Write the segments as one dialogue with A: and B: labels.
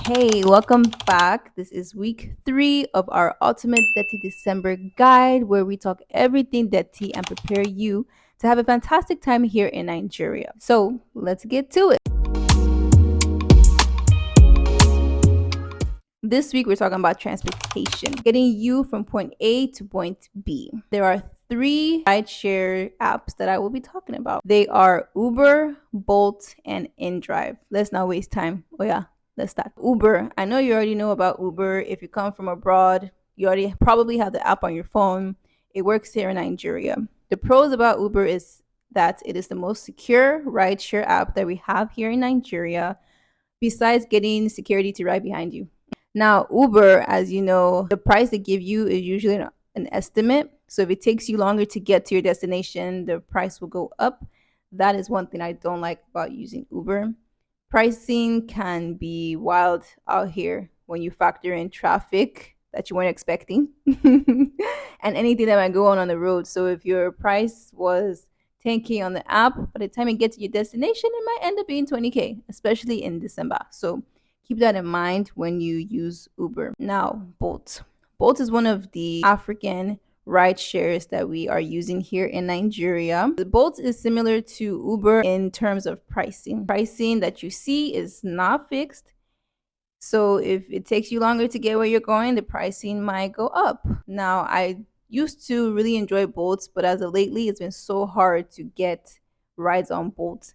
A: Hey, welcome back. This is week 3 of our ultimate Detty December guide where we talk everything Detty and prepare you to have a fantastic time here in Nigeria. So let's get to it. This week, we're talking about transportation, getting you from point A to point B. There are 3 rideshare apps that I will be talking about. They are Uber, Bolt, and Indrive. Let's not waste time. Oh, yeah, let's start. Uber. I know you already know about Uber. If you come from abroad, you already probably have the app on your phone. It works here in Nigeria. The pros about Uber is that it is the most secure rideshare app that we have here in Nigeria, besides getting security to ride behind you. Now, Uber, as you know, the price they give you is usually an estimate. So if it takes you longer to get to your destination, the price will go up. That is one thing I don't like about using Uber. Pricing can be wild out here when you factor in traffic that you weren't expecting and anything that might go on the road. So if your price was 10K on the app, by the time you get to your destination, it might end up being 20K, especially in December. So keep that in mind when you use Uber. Now, Bolt. Bolt is one of the African ride shares that we are using here in Nigeria. The Bolt is similar to Uber in terms of pricing. Pricing that you see is not fixed. So if it takes you longer to get where you're going, the pricing might go up. Now, I used to really enjoy Bolts, but as of lately, it's been so hard to get rides on Bolt,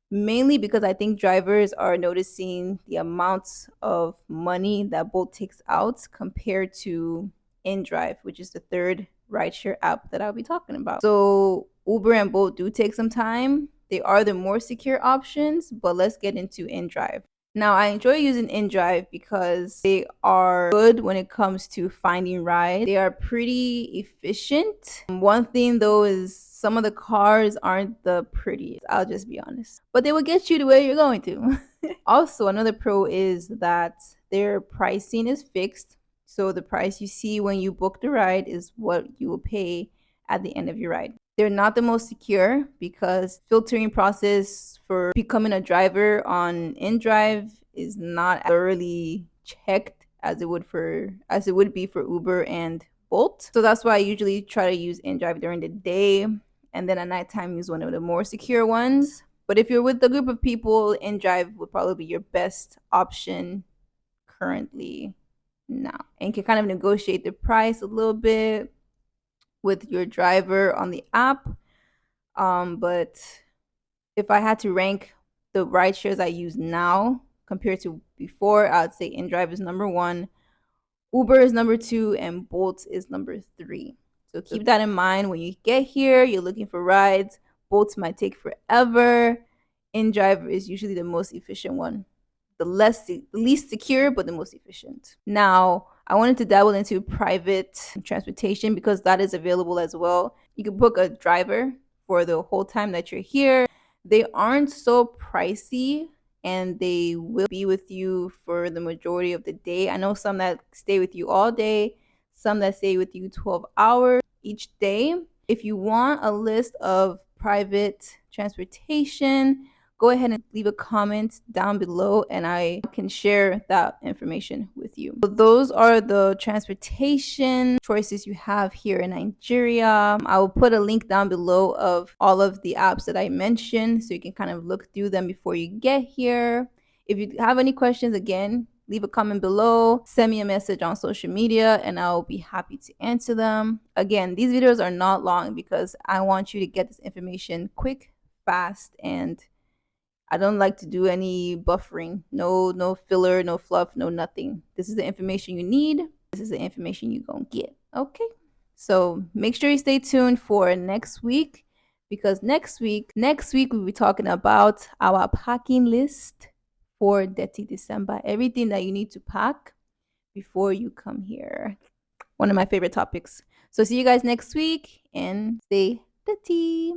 A: mainly because I think drivers are noticing the amount of money that Bolt takes out compared to Indrive, which is the third rideshare app that I'll be talking about. So Uber and Bolt do take some time. They are the more secure options, but let's get into Indrive. Now, I enjoy using Indrive because they are good when it comes to finding rides. They are pretty efficient. One thing though is some of the cars aren't the prettiest, I'll just be honest. But they will get you to where you're going to. Also, another pro is that their pricing is fixed. So the price you see when you book the ride is what you will pay at the end of your ride. They're not the most secure because filtering process for becoming a driver on InDrive is not thoroughly checked as it would be for Uber and Bolt. So that's why I usually try to use InDrive during the day, and then at nighttime use one of the more secure ones. But if you're with a group of people, InDrive would probably be your best option currently now, and you can kind of negotiate the price a little bit with your driver on the app. But if I had to rank the ride shares I use now compared to before, I would say InDrive is number 1, Uber is number 2, and Bolt is number 3. So keep that in mind when you get here. You're looking for rides. Bolt might take forever. InDrive is usually the most efficient one, the least secure, but the most efficient. Now, I wanted to dabble into private transportation because that is available as well. You can book a driver for the whole time that you're here. They aren't so pricey and they will be with you for the majority of the day. I know some that stay with you all day, some that stay with you 12 hours each day. If you want a list of private transportation, go ahead and leave a comment down below and I can share that information with you. So those are the transportation choices you have here in Nigeria. I will put a link down below of all of the apps that I mentioned so you can kind of look through them before you get here. If you have any questions, again, leave a comment below, send me a message on social media, and I'll be happy to answer them. Again, these videos are not long because I want you to get this information quick, fast, and I don't like to do any buffering. No filler, no fluff, no nothing. This is the information you need. This is the information you're going to get. Okay? So make sure you stay tuned for next week because next week we'll be talking about our packing list for Detty December. Everything that you need to pack before you come here. One of my favorite topics. So see you guys next week and stay Detty.